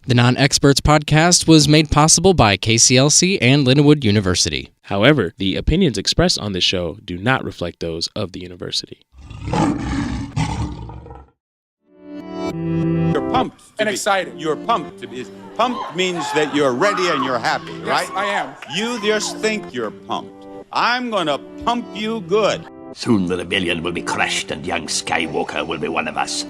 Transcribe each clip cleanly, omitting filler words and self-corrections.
The Non-Experts podcast was made possible by KCLC and Lindenwood University. However, the opinions expressed on this show do not reflect those of the university. You're pumped and excited. You're pumped. Pumped means that you're ready and you're happy, right? Yes, I am. You just think you're pumped. I'm gonna pump you good. Soon the rebellion will be crushed and young Skywalker will be one of us.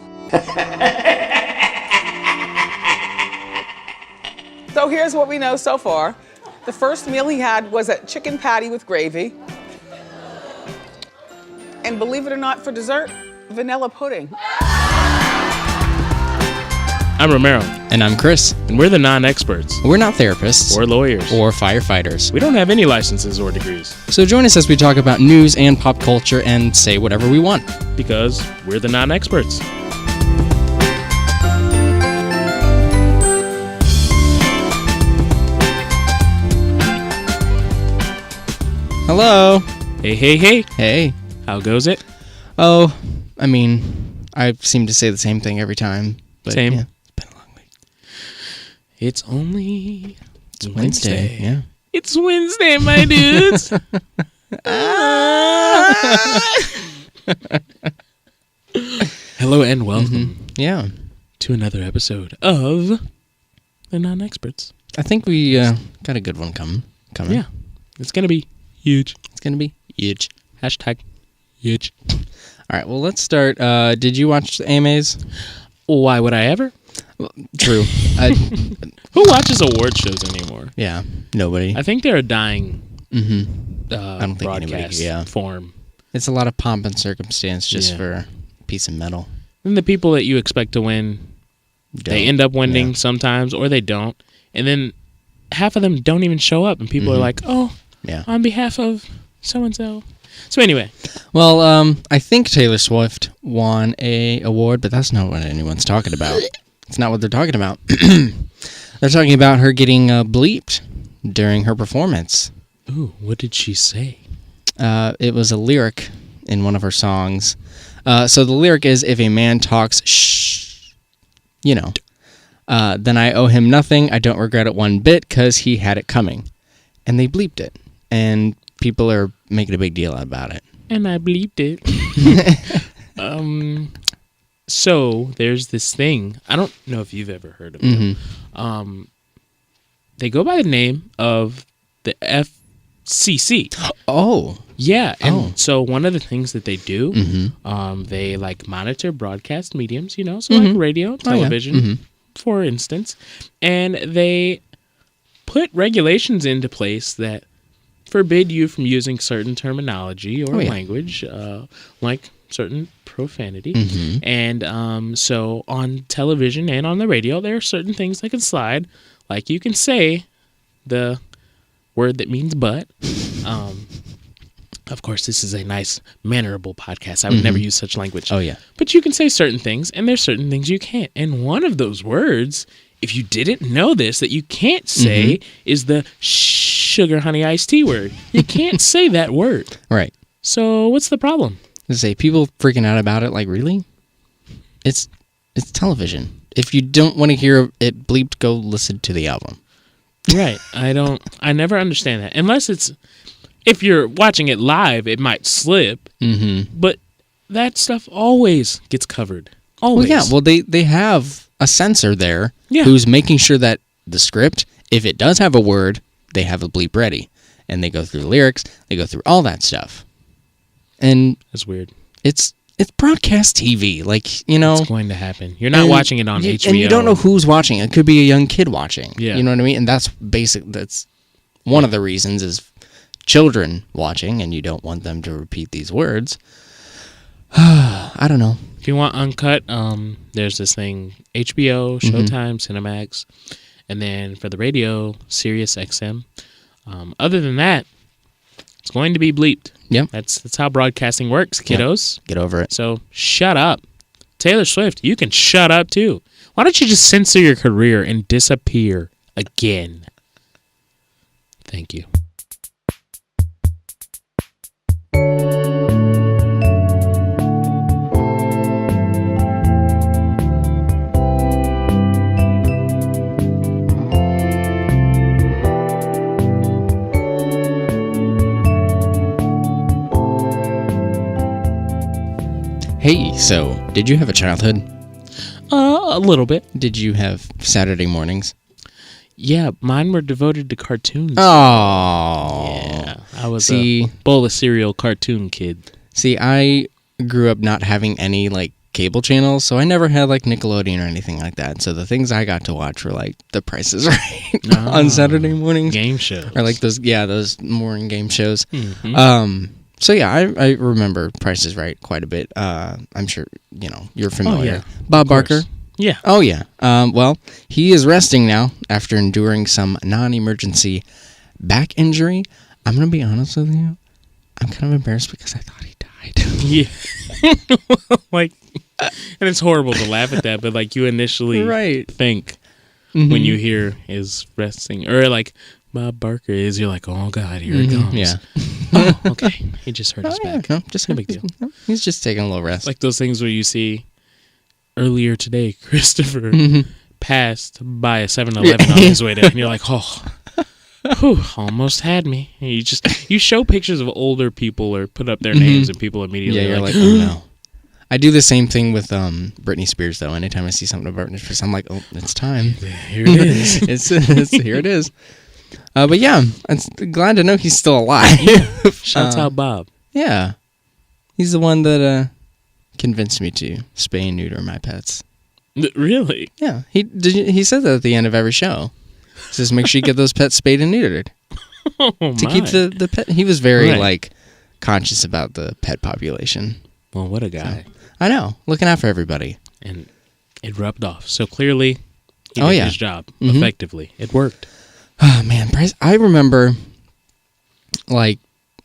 So here's what we know so far. The first meal he had was a chicken patty with gravy. And believe it or not, for dessert, vanilla pudding. I'm Romero. And I'm Chris. And we're the non-experts. We're not therapists. Or lawyers. Or firefighters. We don't have any licenses or degrees. So join us as we talk about news and pop culture and say whatever we want. Because we're the non-experts. Hello. Hey, hey, hey. Hey. How goes it? Oh, I mean, I seem to say the same thing every time. But Same. Yeah, it's been a long week. It's only Wednesday. Yeah. It's Wednesday, my dudes. Hello and welcome Yeah. to another episode of the non-experts. I think we got a good one coming. Yeah. It's going to be huge. It's going to be huge. Hashtag huge. All right, well, let's start. Did you watch the AMAs? Why would I ever? Well, true. Who watches award shows anymore? Yeah, nobody. I think they're a dying I don't think broadcast anybody, form. It's a lot of pomp and circumstance just Yeah. for a piece of metal. And the people that you expect to win, they end up winning sometimes, or they don't. And then half of them don't even show up, and people are like, oh, Yeah. on behalf of so-and-so. So anyway. Well, I think Taylor Swift won a award, but that's not what anyone's talking about. It's not what they're talking about. They're talking about her getting bleeped during her performance. Ooh, what did she say? It was a lyric in one of her songs. So the lyric is, if a man talks shh, then I owe him nothing. I don't regret it one bit because he had it coming. And they bleeped it. And people are making a big deal about it. And I bleeped it. So there's this thing. I don't know if you've ever heard of it. They go by the name of the FCC. Oh. Yeah, and so one of the things that they do, they like monitor broadcast mediums, so like radio, television, for instance, and they put regulations into place that forbid you from using certain terminology or language, like certain profanity. And so on television and on the radio, there are certain things that can slide, like you can say the word that means but. Of course, this is a nice, mannerable podcast. I would never use such language. Oh, yeah. But you can say certain things, and there's certain things you can't. And one of those words, if you didn't know this, that you can't say is the sugar honey iced tea word. You can't say that word. Right. So what's the problem? I say people freaking out about it. Like, really? It's television. If you don't want to hear it bleeped, go listen to the album. Right. I never understand that. Unless it's, if you're watching it live, it might slip. But that stuff always gets covered. Always. Well, yeah. Well, they have a censor there who's making sure that the script, if it does have a word, they have a bleep ready. And they go through the lyrics. They go through all that stuff. And that's weird. It's broadcast TV. Like, It's going to happen. You're not watching it on HBO. And you don't know who's watching. It could be a young kid watching. Yeah. You know what I mean? And that's one of the reasons is children watching, and you don't want them to repeat these words. I don't know. If you want uncut, there's this thing, HBO, Showtime, Cinemax, and then for the radio, Sirius XM. Other than that, it's going to be bleeped. Yep. That's how broadcasting works, kiddos. Yep. Get over it. So shut up. Taylor Swift, you can shut up too. Why don't you just censor your career and disappear again? Thank you. Hey, so did you have a childhood? A little bit. Did you have Saturday mornings? Yeah, mine were devoted to cartoons. Oh. Yeah, I was a bowl of cereal cartoon kid. See, I grew up not having any, like, cable channels, so I never had, like, Nickelodeon or anything like that. So the things I got to watch were, like, The Price is Right on Saturday mornings. Game shows. Or, like, those morning game shows. Mm-hmm. So, yeah, I remember Price is Right quite a bit. I'm sure, you're familiar. Oh, yeah. Bob Barker. Yeah. Oh, yeah. Well, he is resting now after enduring some non-emergency back injury. I'm going to be honest with you. I'm kind of embarrassed because I thought he died. Yeah. Like, and it's horrible to laugh at that, but, like, you initially think when you hear his resting, or, like, Bob Barker is, you're like, oh, God, here it comes. Yeah. Oh, okay. He just hurt his back. No, just no big deal. He's just taking a little rest. Like those things where you see earlier today, Christopher passed by a 7-Eleven on his way down, and you're like, oh, whew, almost had me. And you show pictures of older people or put up their names, and people immediately you're like, oh no. I do the same thing with Britney Spears, though. Anytime I see something about Britney Spears, I'm like, oh, it's time. Here it is. it's here it is. But yeah, I'm glad to know he's still alive. Shouts out Bob. Yeah. He's the one that convinced me to spay and neuter my pets. Really? Yeah. He said that at the end of every show. He says, make sure you get those pets spayed and neutered. To keep the pet. He was very, conscious about the pet population. Well, what a guy. So, I know. Looking out for everybody. And it rubbed off. So clearly, he did his job effectively. It worked. Oh, man. I remember, like,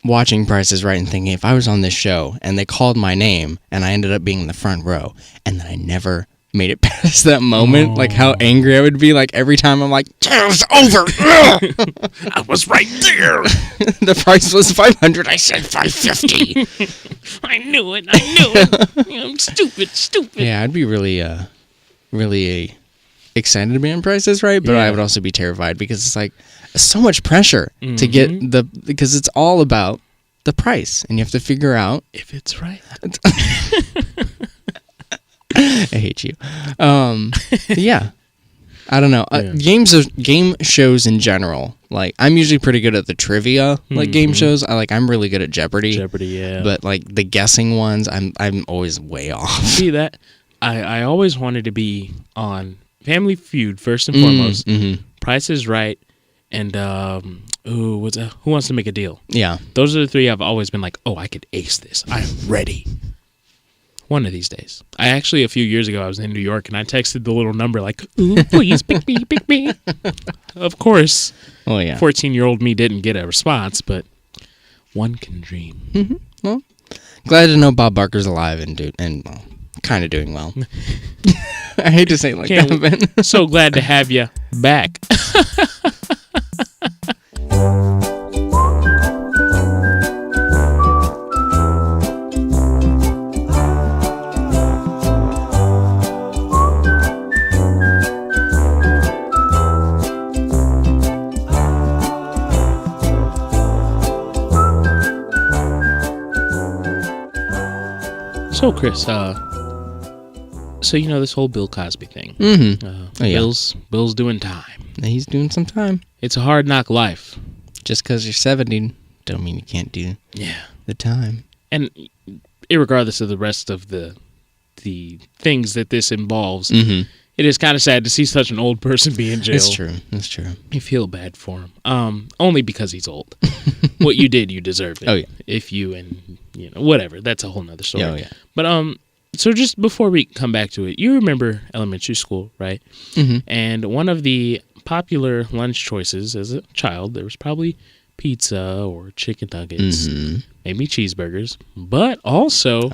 watching Price is Right and thinking, if I was on this show and they called my name and I ended up being in the front row and then I never made it past that moment, like how angry I would be, like every time I'm like, it's over. I was right there. The price was $500. I said $550. I knew it. I'm stupid. Yeah, I'd be really excited to be on Price is Right, but I would also be terrified because it's like so much pressure to get because it's all about the price and you have to figure out if it's right. I hate you. Yeah. I don't know. Game shows in general. Like I'm usually pretty good at the trivia like game shows. I'm really good at Jeopardy. Jeopardy, yeah. But like the guessing ones, I'm always way off. See that? I always wanted to be on Family Feud first and foremost. Price is Right, and Who Wants to Make a Deal? Yeah. Those are the three I've always been like, oh, I could ace this. I'm ready. One of these days. I actually, a few years ago, I was in New York, and I texted the little number like, ooh, please, pick me. Of course, 14-year-old me didn't get a response, but one can dream. Well, glad to know Bob Barker's alive and kind of doing well. I hate to say it like that, but so glad to have you back. So, Chris, so you know this whole Bill Cosby thing. Bill's doing time. He's doing some time. It's a hard knock life. Just because you're 70 don't mean you can't do the time. And irregardless of the rest of the things that this involves, it is kind of sad to see such an old person be in jail. It's true. You feel bad for him. Only because he's old. What you did, you deserve it. Oh, yeah. If you whatever. That's a whole nother story. Oh, yeah. But, so just before we come back to it, you remember elementary school, right? And one of the popular lunch choices as a child, there was probably pizza or chicken nuggets, maybe cheeseburgers, but also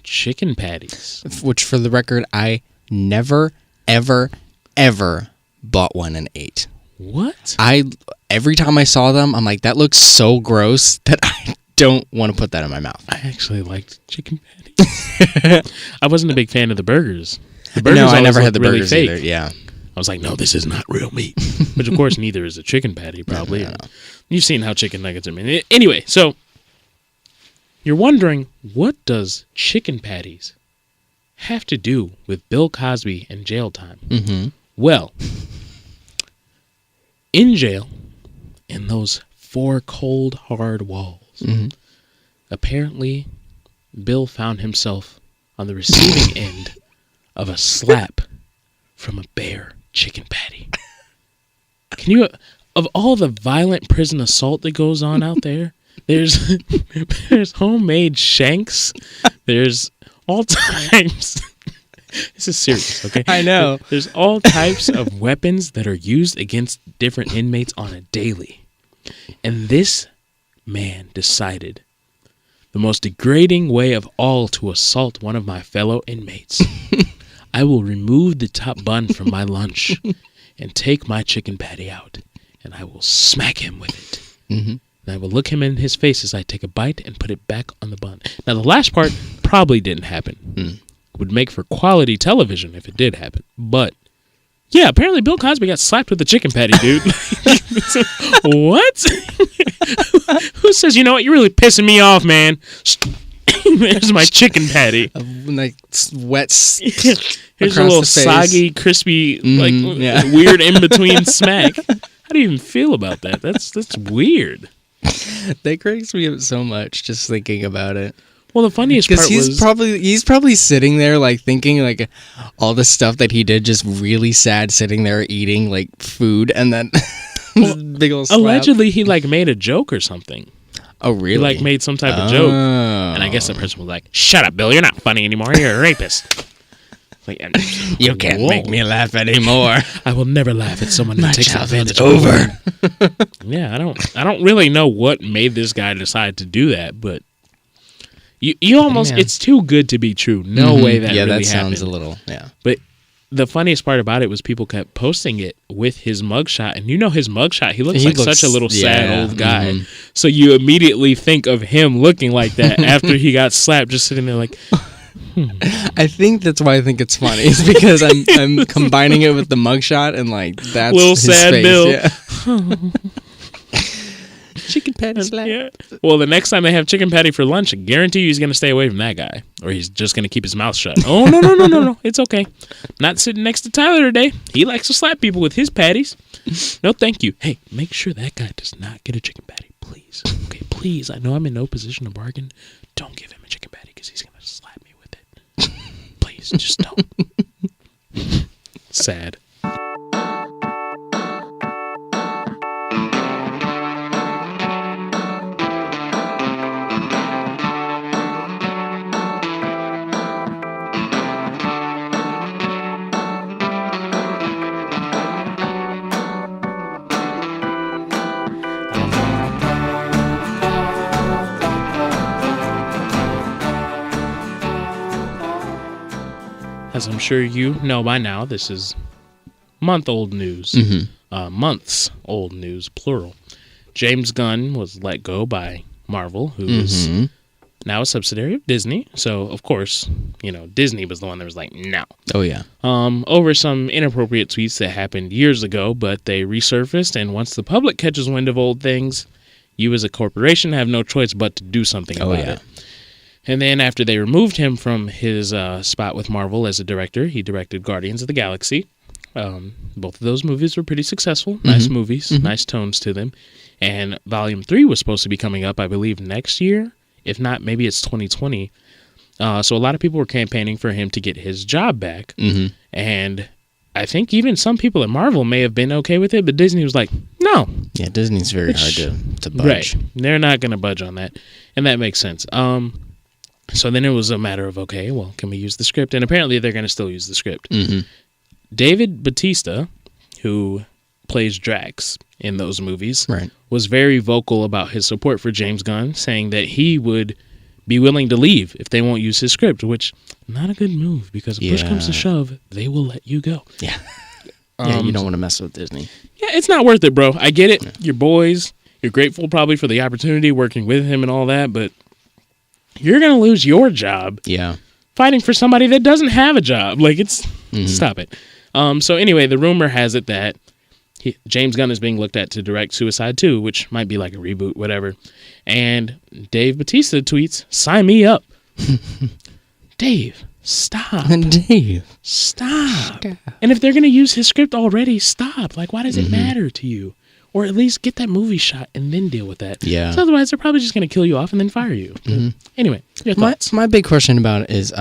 chicken patties. Which, for the record, I never, ever, ever bought one and ate. What? Every time I saw them, I'm like, that looks so gross that I don't want to put that in my mouth. I actually liked chicken patties. I wasn't a big fan of the burgers. No, I never had the really burgers fake. either. Yeah. I was like, no, this is not real meat. Which, of course, neither is a chicken patty, probably. No. You've seen how chicken nuggets are made. Anyway, so You're wondering, what does chicken patties have to do with Bill Cosby and jail time? Mm-hmm. Well, in jail, in those 4 cold, hard walls, apparently Bill found himself on the receiving end of a slap from a bare chicken patty. Can you, of all the violent prison assault that goes on out there, there's homemade shanks, there's all types. This is serious, okay? I know. There's all types of weapons that are used against different inmates on a daily. And this man decided the most degrading way of all to assault one of my fellow inmates. I will remove the top bun from my lunch and take my chicken patty out, and I will smack him with it. Mm-hmm. And I will look him in his face as I take a bite and put it back on the bun. Now, the last part probably didn't happen. Would make for quality television if it did happen. But, yeah, apparently Bill Cosby got slapped with a chicken patty, dude. What? Who says, you know what, you're really pissing me off, man? There's my chicken patty. Like wet. Here's a little soggy, crispy, weird in-between smack. How do you even feel about that? That's weird. That cracks me up so much just thinking about it. Well, the funniest part was he's probably sitting there like thinking like all the stuff that he did, just really sad, sitting there eating like food, and then big old slap. Allegedly he like made a joke or something. Oh, really? He like made some type of joke, and I guess the person was like, "Shut up, Bill! You're not funny anymore. You're a rapist." Like, you can't make me laugh anymore. I will never laugh at someone who takes advantage of over. Yeah, I don't really know what made this guy decide to do that, but you almost it's too good to be true. No way that really happened. Yeah, that sounds a little But the funniest part about it was people kept posting it with his mugshot, and you know his mugshot, he looks such a little sad old guy. So you immediately think of him looking like that after he got slapped, just sitting there like. I think that's why I think it's funny. It's because I'm combining it with the mugshot, and like that's little his sad face. Bill. Yeah. Chicken patty slap. Yeah. Well, the next time they have chicken patty for lunch, I guarantee you he's going to stay away from that guy, or he's just going to keep his mouth shut. Oh no! It's okay. Not sitting next to Tyler today. He likes to slap people with his patties. No, thank you. Hey, make sure that guy does not get a chicken patty, please. Okay, please. I know I'm in no position to bargain. Don't give him a chicken patty because he's going to slap me with it. Please, just don't. Sad. As I'm sure you know by now, this is month-old news. Months old news, plural. James Gunn was let go by Marvel, who is now a subsidiary of Disney. So, of course, Disney was the one that was like, no. Oh, yeah. Over some inappropriate tweets that happened years ago, but they resurfaced. And once the public catches wind of old things, you as a corporation have no choice but to do something about it. And then after they removed him from his spot with Marvel as a director, he directed Guardians of the Galaxy. Both of those movies were pretty successful. Nice movies, nice tones to them. And Volume 3 was supposed to be coming up, I believe, next year. If not, maybe it's 2020. So a lot of people were campaigning for him to get his job back. And I think even some people at Marvel may have been okay with it, but Disney was like, no. Yeah, Disney's very hard to budge. Right. They're not going to budge on that. And that makes sense. So then it was a matter of, okay, well, can we use the script? And apparently they're going to still use the script. David Bautista, who plays Drax in those movies, was very vocal about his support for James Gunn, saying that he would be willing to leave if they won't use his script, which not a good move, because if push comes to shove, they will let you go. Yeah. You don't want to mess with Disney. Yeah, it's not worth it, bro. I get it. Yeah. You're boys. You're grateful probably for the opportunity working with him and all that, but you're going to lose your job fighting for somebody that doesn't have a job. Like, it's... Stop it. So anyway, the rumor has it that James Gunn is being looked at to direct Suicide 2, which might be like a reboot, whatever. And Dave Bautista tweets, "Sign me up." Dave, stop. Dave, stop. And if they're going to use his script already, stop. Like, why does it matter to you? Or at least get that movie shot and then deal with that. Yeah. So otherwise, they're probably just going to kill you off and then fire you. Anyway, your thoughts. My big question about it is,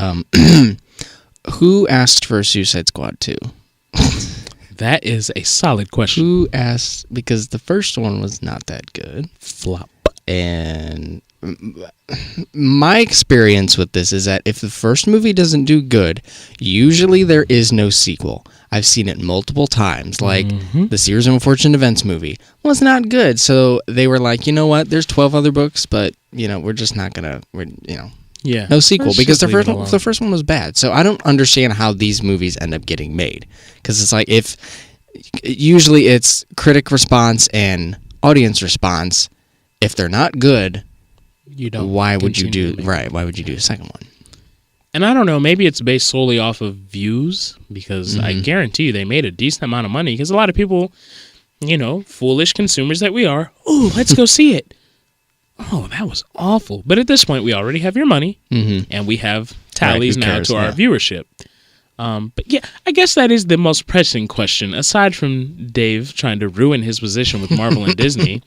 who asked for Suicide Squad 2? That is a solid question. Who asked? Because the first one was not that good. Flop. And my experience with this is that if the first movie doesn't do good, usually there is no sequel. I've seen it multiple times, like the Series of Unfortunate Events movie was not good, so they were like, you know what? There's 12 other books, but we're just not gonna, no sequel because the first one was bad. So I don't understand how these movies end up getting made, because it's like usually it's critic response and audience response. If they're not good, why would you do a second one? And I don't know, maybe it's based solely off of views, because I guarantee you they made a decent amount of money, because a lot of people, foolish consumers that we are, oh, let's go see it. Oh, that was awful. But at this point, we already have your money, and we have tallies now to our viewership. But yeah, I guess that is the most pressing question, aside from Dave trying to ruin his position with Marvel and Disney.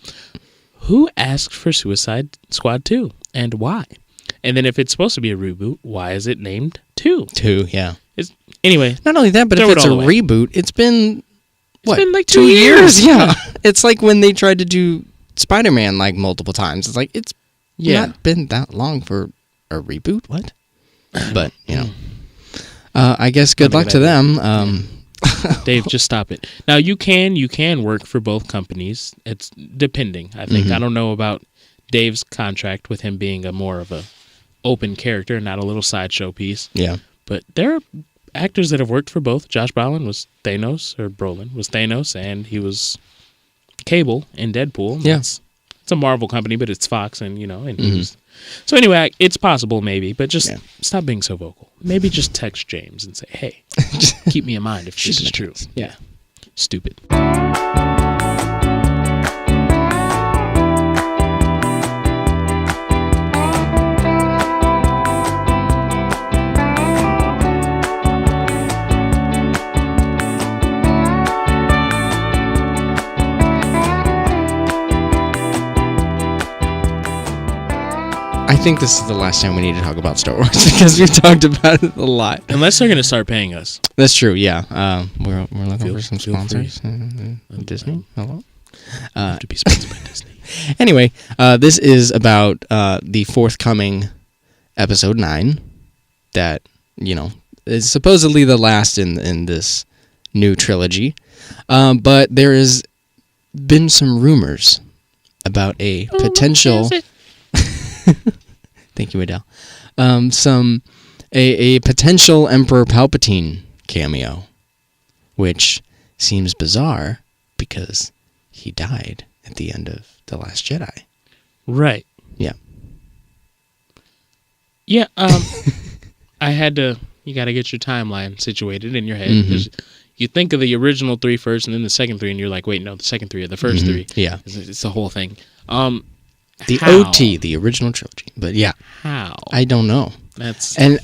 Who asked for Suicide Squad 2, and why? And then if it's supposed to be a reboot, why is it named 2? 2, yeah. Anyway. Not only that, but if it's a reboot, it's been, It's been like 2 years. Yeah. It's like when they tried to do Spider-Man like multiple times. It's like, it's not been that long for a reboot. What? But, I guess good luck to them. Dave, just stop it. Now, you can work for both companies. It's depending, I think. I don't know about Dave's contract with him being more of a open character, not a little sideshow piece. Yeah. But there are actors that have worked for both. Josh Brolin was Thanos, and he was Cable in Deadpool. Yeah. It's a Marvel company, but it's Fox, and he was... So anyway, it's possible maybe, but just stop being so vocal. Maybe just text James and say, "Hey, keep me in mind if this is true." Yeah. Stupid. I think this is the last time we need to talk about Star Wars because we've talked about it a lot. Unless they're going to start paying us. That's true, yeah. We're looking for some sponsors. Disney, hello? To be sponsored by Disney. Anyway, this is about the forthcoming episode 9 that, is supposedly the last in this new trilogy. But there has been some rumors about a potential... Thank you, Adele. A potential Emperor Palpatine cameo, which seems bizarre because he died at the end of The Last Jedi. Right. Yeah. Yeah. You got to get your timeline situated in your head. You think of the original 3 first, and then the second 3, and you're like, wait, no, the second 3 are the first 3. Yeah. It's the whole thing. The OT, the original trilogy. But yeah. How? I don't know. And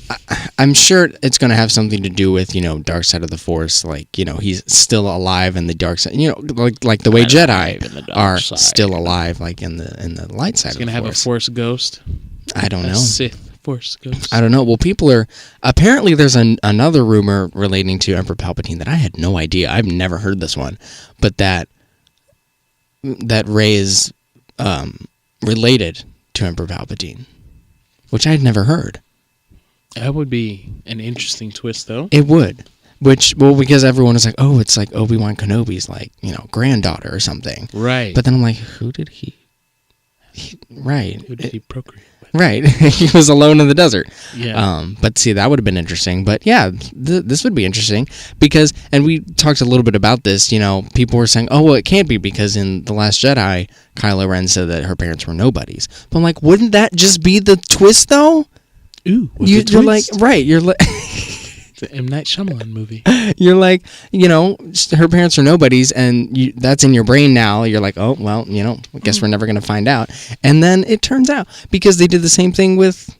I'm sure it's going to have something to do with, Dark Side of the Force. Like, he's still alive in the dark side. Like the way Jedi are still alive, like in the light side of the Force. He's going to have a Force ghost? I don't know. Sith Force ghost? I don't know. Well, apparently there's another rumor relating to Emperor Palpatine that I had no idea. I've never heard this one. But that Rey is... related to Emperor Palpatine, which I had never heard. That would be an interesting twist, though. It would. Because everyone is like, oh, it's like Obi-Wan Kenobi's granddaughter or something. Right. But then I'm like, who did he right. Who did he procreate with? Right. He was alone in the desert. Yeah. But see, that would have been interesting. But yeah, this would be interesting because, and we talked a little bit about this, people were saying, oh, well, it can't be because in The Last Jedi, Kylo Ren said that her parents were nobodies. But I'm like, wouldn't that just be the twist, though? Ooh, you're like, right. You're like, The M. Night Shyamalan movie. You're like, her parents are nobodies, and that's in your brain now. You're like, oh, well, I guess we're never going to find out. And then it turns out, because they did the same thing with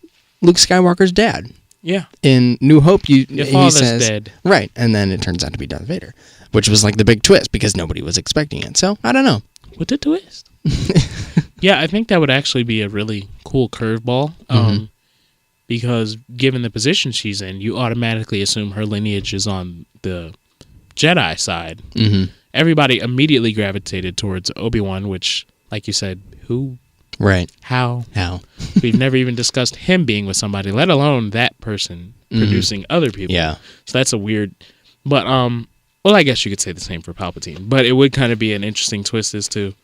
Luke Skywalker's dad. Yeah. In New Hope, Your he father's says, dead. Right, and then it turns out to be Darth Vader, which was like the big twist, because nobody was expecting it. So, I don't know. What the twist? Yeah, I think that would actually be a really cool curveball. Because given the position she's in, you automatically assume her lineage is on the Jedi side. Everybody immediately gravitated towards Obi-Wan, which, like you said, who? Right. How? How? We've never even discussed him being with somebody, let alone that person producing other people. Yeah. So that's a weird... But, well, I guess you could say the same for Palpatine. But it would kind of be an interesting twist as to,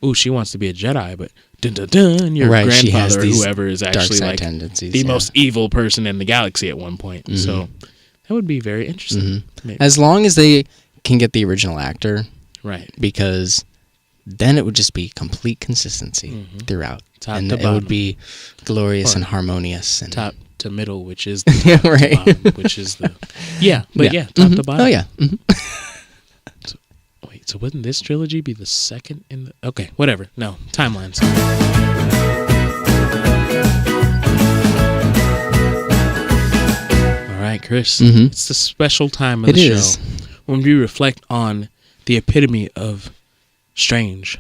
ooh, she wants to be a Jedi, but dun dun dun, your grandfather or whoever is actually like the most evil person in the galaxy at one point. So that would be very interesting. As long as they can get the original actor, right? Because then it would just be complete consistency throughout, top and to it bottom. would be glorious and harmonious, and top to middle, which is the right, bottom, which is the top to bottom. Oh yeah. So wouldn't this trilogy be the second in the... Okay, whatever. No, timelines. All right, Chris. It's the special time of the show when we reflect on the epitome of strange,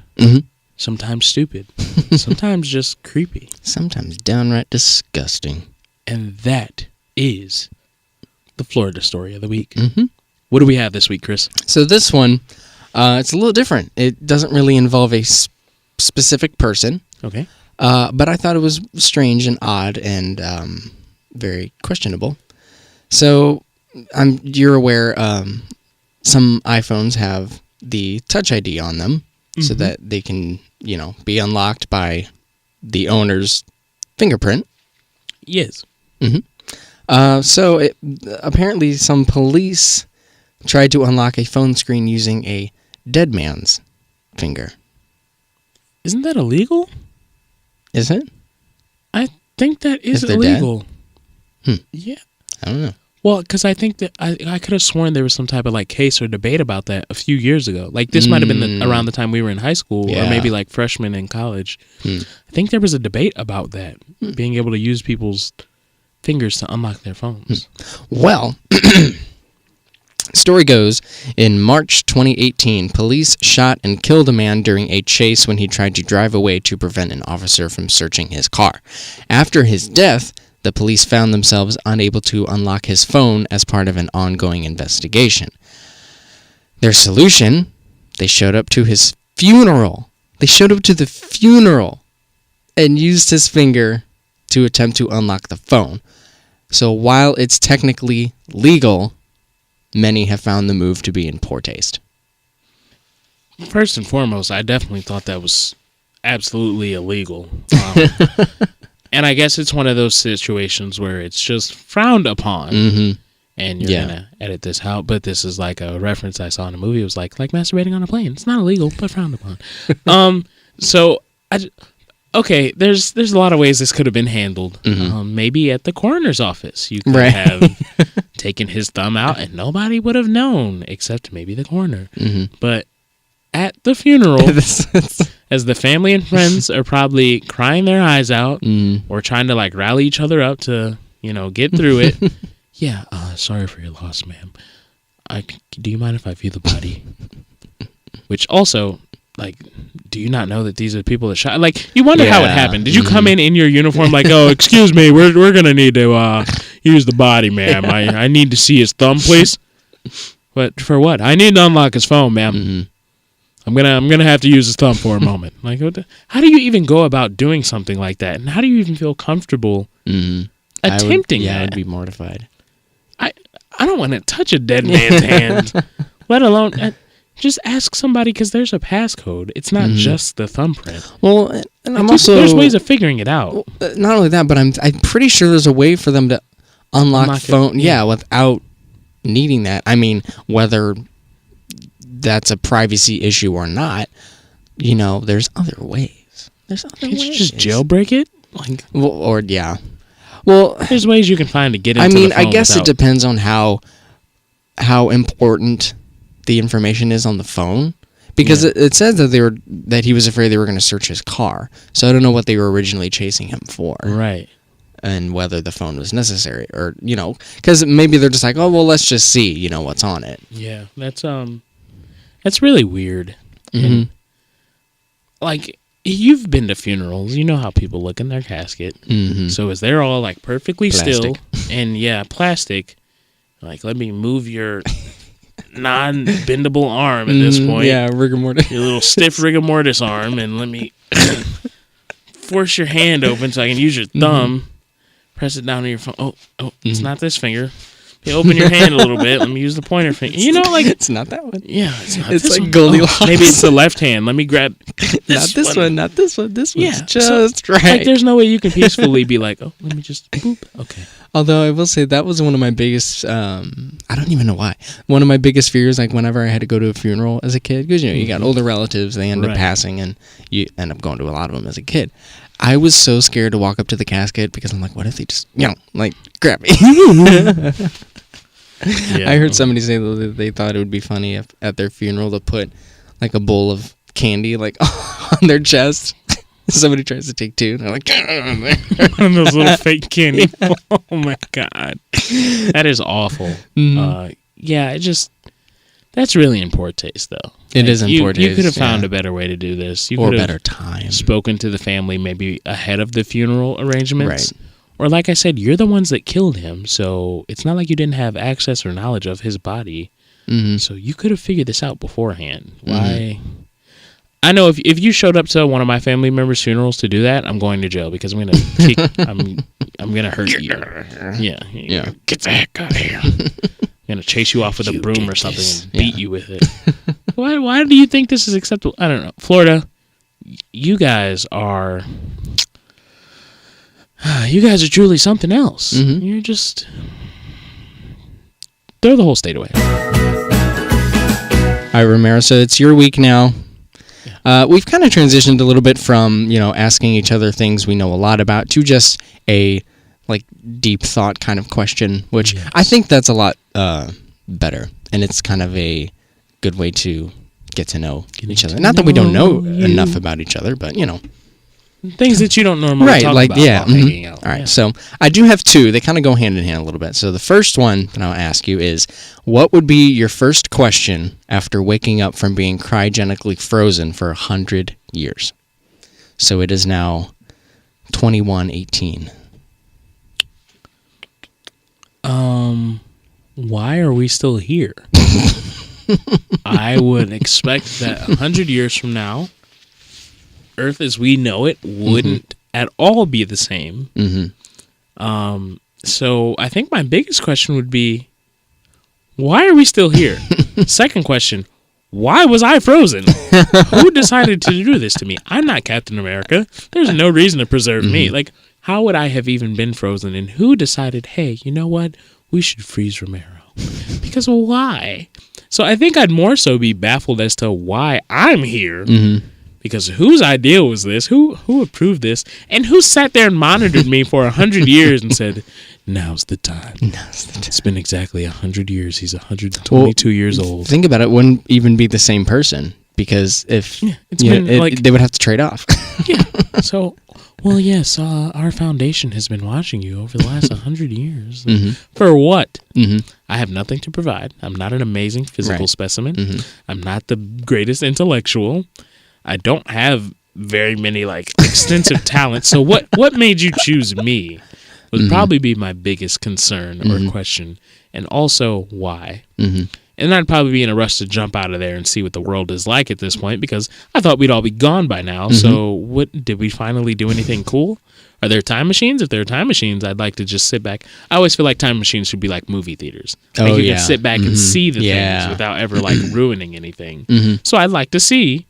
sometimes stupid, sometimes just creepy. Sometimes downright disgusting. And that is the Florida story of the week. What do we have this week, Chris? So this one... it's a little different. It doesn't really involve a specific person. Okay. But I thought it was strange and odd and very questionable. So you're aware some iPhones have the Touch ID on them so that they can, be unlocked by the owner's fingerprint. Yes. So apparently some police tried to unlock a phone screen using a dead man's finger. Isn't that illegal? Is it? I think that is If they're illegal. Yeah. I don't know. Well, because I think that I could have sworn there was some type of like case or debate about that a few years ago. Like this might have been around the time we were in high school or maybe like freshmen in college. I think there was a debate about that, being able to use people's fingers to unlock their phones. Well... Story goes, in March 2018, police shot and killed a man during a chase when he tried to drive away to prevent an officer from searching his car. After his death, the police found themselves unable to unlock his phone as part of an ongoing investigation. Their solution, they showed up to his funeral. They showed up to the funeral and used his finger to attempt to unlock the phone. So while it's technically legal, many have found the move to be in poor taste. First and foremost, I definitely thought that was absolutely illegal. And I guess it's one of those situations where it's just frowned upon. And you're going to edit this out, but this is like a reference I saw in a movie. It was like masturbating on a plane. It's not illegal, but frowned upon. Okay, there's a lot of ways this could have been handled. Maybe at the coroner's office, you could have taken his thumb out and nobody would have known, except maybe the coroner. But at the funeral, as the family and friends are probably crying their eyes out or trying to like rally each other up to, get through it. Sorry for your loss, ma'am. Do you mind if I view the body? Which also... Like, do you not know that these are people that shot? Like, you wonder how it happened. Did you come in your uniform like, oh, excuse me, we're going to need to use the body, ma'am. I need to see his thumb, please. But for what? I need to unlock his phone, ma'am. I'm gonna have to use his thumb for a moment. Like, how do you even go about doing something like that? And how do you even feel comfortable attempting that? I'd be mortified. I don't want to touch a dead man's hand, let alone... Just ask somebody, because there's a passcode. It's not just the thumbprint. Well, and I'm also... There's ways of figuring it out. Not only that, but I'm pretty sure there's a way for them to unlock phone... without needing that. I mean, whether that's a privacy issue or not, there's other ways. There's other ways. Can't you just jailbreak it? Well, there's ways you can find to get into the phone I guess without... it depends on how important the information is on the phone. Because it says that he was afraid they were going to search his car. So I don't know what they were originally chasing him for. Right. And whether the phone was necessary or, because maybe they're just like, oh, well, let's just see, what's on it. Yeah, that's really weird. Mm-hmm. And, like, you've been to funerals. You know how people look in their casket. Mm-hmm. So is they're all, like, perfectly Plastic. still and, plastic. Like, let me move your non-bendable arm at this point. Yeah, rigor mortis. Your little stiff rigor mortis arm, and let me force your hand open so I can use your thumb. Press it down on your phone. Oh, it's not this finger. You open your hand a little bit. Let me use the pointer finger. Like it's not that one. Yeah, it's not. It's this like one. Goldilocks. Maybe it's the left hand. Let me grab. Not this one. Not this one. This one's just so, right. Like, there's no way you can peacefully be like, oh, let me just boop. Okay. Although I will say that was one of my biggest, I don't even know why, one of my biggest fears, like whenever I had to go to a funeral as a kid, because, you got older relatives, they end up passing, and you end up going to a lot of them as a kid. I was so scared to walk up to the casket because I'm like, what if they just, grab me? I heard somebody say that they thought it would be funny if at their funeral to put like a bowl of candy like on their chest. Somebody tries to take two, and they're like, one of those little fake candy. Oh my god, that is awful. That's really in poor taste, though. It is in poor taste. You could have found a better way to do this. You or could have better time. Spoken to the family maybe ahead of the funeral arrangements. Right. Or like I said, you're the ones that killed him, so it's not like you didn't have access or knowledge of his body. Mm-hmm. So you could have figured this out beforehand. Why? I know if you showed up to one of my family members' funerals to do that, I'm going to jail because I'm gonna kick. I'm gonna hurt you. Yeah. Get the heck out of here. I'm gonna chase you off with a broom or something and beat you with it. Why do you think this is acceptable? I don't know. Florida, you guys are truly something else. Mm-hmm. You're just throw the whole state away. All right, Romero. So it's your week now. We've kind of transitioned a little bit from, asking each other things we know a lot about to just a, deep thought kind of question, which I think that's a lot better. And it's kind of a good way to get to know each other. Not that we don't know enough about each other, but, Things that you don't normally talk about while hanging out. All right, so I do have two. They kind of go hand in hand a little bit. So the first one that I'll ask you is, what would be your first question after waking up from being cryogenically frozen for 100 years? So it is now 21:18. Why are we still here? I would expect that 100 years from now, Earth as we know it wouldn't at all be the same. Mm-hmm. So I think my biggest question would be, why are we still here? Second question, why was I frozen? Who decided to do this to me? I'm not Captain America. There's no reason to preserve me. Like, how would I have even been frozen? And who decided, hey, you know what? We should freeze Romero. Because why? So I think I'd more so be baffled as to why I'm here. Mm-hmm. Because whose idea was this? Who approved this? And who sat there and monitored me for 100 years and said, now's the time. It's been exactly 100 years. He's 122 years old. Think about it. It wouldn't even be the same person. Because if they would have to trade off. Yeah. So, well, yes, our foundation has been watching you over the last 100 years. Mm-hmm. For what? Mm-hmm. I have nothing to provide. I'm not an amazing physical specimen. Mm-hmm. I'm not the greatest intellectual. I don't have very many extensive talents. So what made you choose me would probably be my biggest concern or question. And also why. Mm-hmm. And I'd probably be in a rush to jump out of there and see what the world is like at this point because I thought we'd all be gone by now. Mm-hmm. So what did we finally do anything cool? Are there time machines? If there are time machines, I'd like to just sit back. I always feel like time machines should be like movie theaters. Like you can sit back and see the things without ever ruining anything. Mm-hmm. So I'd like to see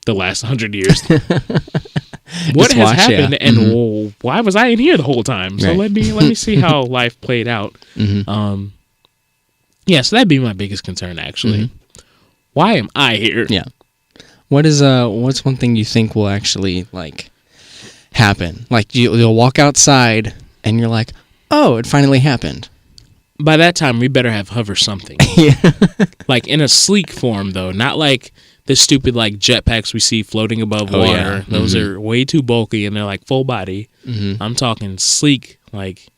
the last 100 years. What has happened and why was I in here the whole time? So let me see how life played out. Mm-hmm. So that'd be my biggest concern actually. Mm-hmm. Why am I here? Yeah. What's one thing you think will actually happen? Like you'll walk outside and you're like, oh, it finally happened. By that time, we better have hover something. Yeah. Like in a sleek form, though, not like the stupid like jetpacks we see floating above water. Yeah. Those are way too bulky and they're like full body. Mm-hmm. I'm talking sleek, like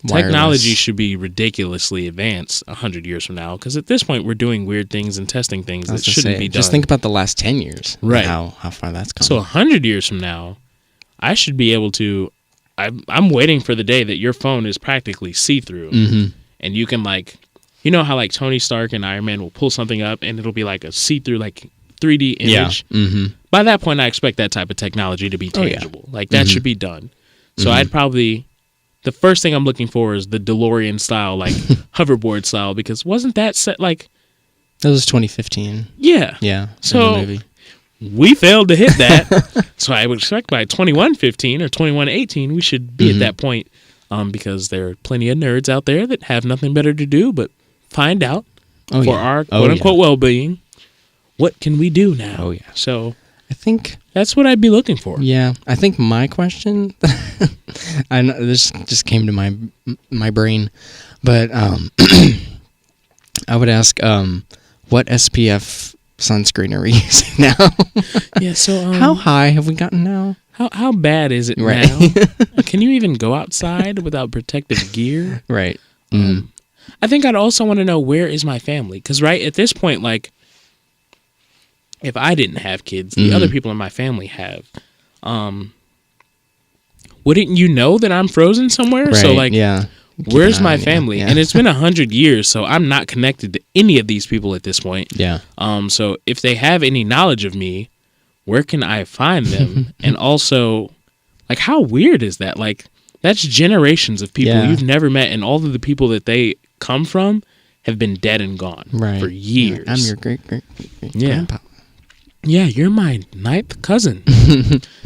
Wireless. technology should be ridiculously advanced 100 years from now, because at this point we're doing weird things and testing things that shouldn't be done. Just think about the last 10 years. Right. How far that's gone. So 100 years from now, I should be able to. I'm waiting for the day that your phone is practically see-through, and you can like, you know how like Tony Stark and Iron Man will pull something up and it'll be like a see-through like 3D image. Yeah. Mm-hmm. By that point, I expect that type of technology to be tangible. Like that should be done. So I'd probably. The first thing I'm looking for is the DeLorean style, like hoverboard style, because wasn't that set like? That was 2015. Yeah. Yeah. So in the movie. we failed to hit that. So I would expect by 2115 or 2118 we should be at that point, because there are plenty of nerds out there that have nothing better to do but find out for our quote unquote well-being. What can we do now? Oh yeah. So I think that's what I'd be looking for. Yeah, I think my question, I know this just came to my brain, but I would ask, what SPF sunscreen are we using now? Yeah. So how high have we gotten now? How bad is it Right. now? Can you even go outside without protective gear? Right. I think I'd also want to know, where is my family? Because right at this point, like, if I didn't have kids, the other people in my family have. Wouldn't you know that I'm frozen somewhere? Right. So like, yeah. where's my Yeah, family? yeah. And it's been 100 years, so I'm not connected to any of these people at this point. Yeah. So if they have any knowledge of me, where can I find them? And also, like, how weird is that? Like, that's generations of people you've never met, and all of the people that they come from have been dead and gone for years. I'm your great grandpa. Yeah, you're my ninth cousin.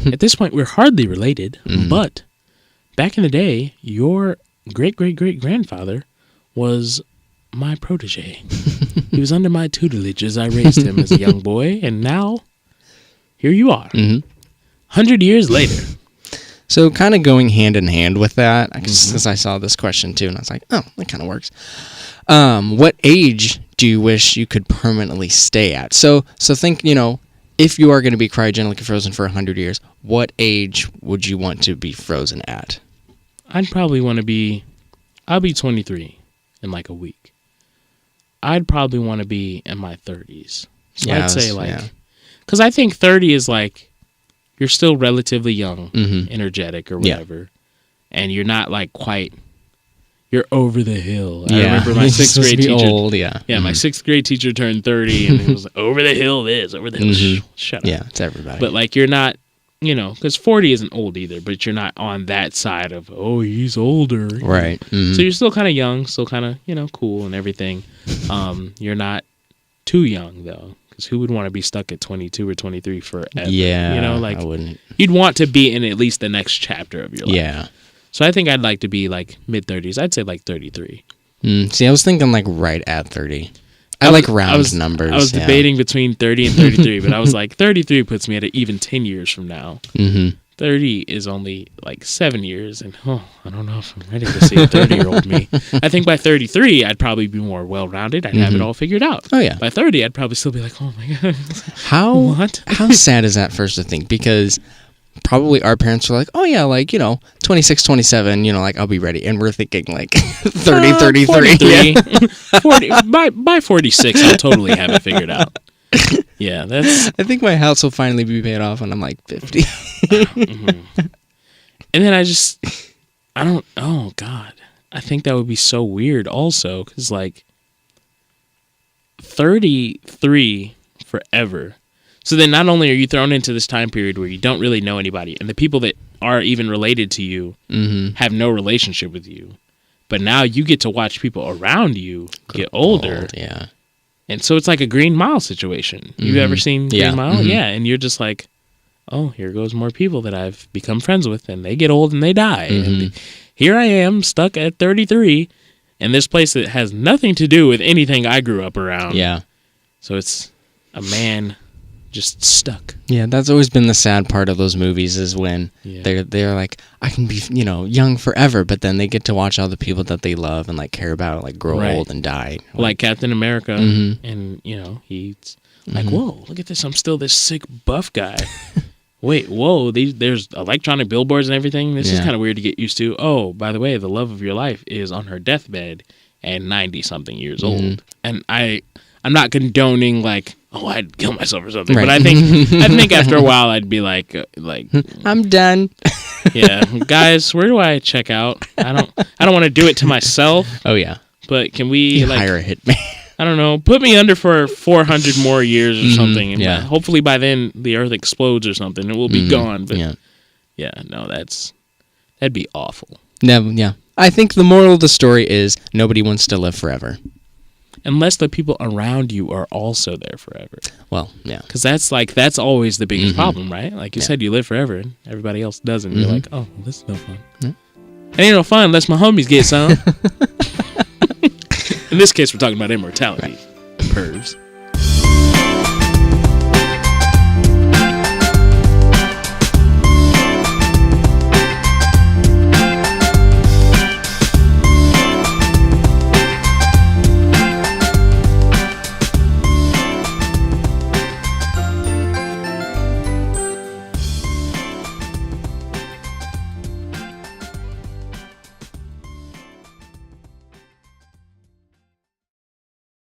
At this point, we're hardly related, but back in the day, your great-great-great-grandfather was my protege. He was under my tutelage as I raised him as a young boy, and now, here you are. 100 years later. So kind of going hand in hand with that, because I saw this question too, and I was like, oh, that kind of works. What age do you wish you could permanently stay at? So think, if you are going to be cryogenically frozen for 100 years, what age would you want to be frozen at? I'd probably want to be, I'll be 23 in like a week. I'd probably want to be in my 30s. So I'd say because I think 30 is like, you're still relatively young, energetic or whatever. And you're not like quite, you're over the hill. I remember my sixth grade teacher. Old, my sixth grade teacher turned 30 and it was like, over the hill this, over the hill. Shut up. Yeah, it's everybody. But like, you're not, because 40 isn't old either, but you're not on that side of, oh, he's older. Right. So you're still kind of young, still kind of, cool and everything. You're not too young though, because who would want to be stuck at 22 or 23 forever? Yeah. Like, I wouldn't. You'd want to be in at least the next chapter of your life. Yeah. So I think I'd like to be like mid-30s. I'd say like 33. See, I was thinking like right at 30. I like round numbers. I was debating between 30 and 33, but I was like, 33 puts me at even 10 years from now. 30 is only like 7 years, and I don't know if I'm ready to see a 30-year-old me. I think by 33, I'd probably be more well-rounded. I'd have it all figured out. Oh, yeah. By 30, I'd probably still be like, oh my God. How sad is that first to think? Because probably our parents were like, oh yeah, like, 26, 27, like I'll be ready. And we're thinking like 30, 33. 43. 40, by 46, I'll totally have it figured out. Yeah, that's. I think my house will finally be paid off when I'm like 50. And then oh God. I think that would be so weird also, because like 33 forever. So then not only are you thrown into this time period where you don't really know anybody, and the people that are even related to you have no relationship with you, but now you get to watch people around you get older. Yeah. And so it's like a Green Mile situation. You ever seen Green Mile? Yeah. And you're just like, oh, here goes more people that I've become friends with, and they get old and they die. And here I am stuck at 33 in this place that has nothing to do with anything I grew up around. Yeah. So it's a man just stuck. Yeah, that's always been the sad part of those movies is when Yeah. they're like, I can be, young forever, but then they get to watch all the people that they love and like care about, like grow Right. old and die. Like Captain America, Mm-hmm. and he's like, whoa, look at this! I'm still this sick buff guy. Wait, whoa! There's electronic billboards and everything. This is kind of weird to get used to. Oh, by the way, the love of your life is on her deathbed and 90-something years old. And I'm not condoning like, oh, I'd kill myself or something. Right. But I think after a while I'd be like I'm done. yeah, guys, where do I check out? I don't want to do it to myself. Oh yeah, But can we hire a hitman? I don't know, put me under for 400 more years or something. And yeah. hopefully by then the earth explodes or something and we'll be gone. But Yeah. no, that'd be awful. Yeah. I think the moral of the story is nobody wants to live forever. Unless the people around you are also there forever. Well, yeah. Because that's always the biggest problem, right? Like you said, you live forever and everybody else doesn't. You're like, oh, well, this is no fun. It ain't no fun unless my homies get some. In this case, we're talking about immortality. Pervs.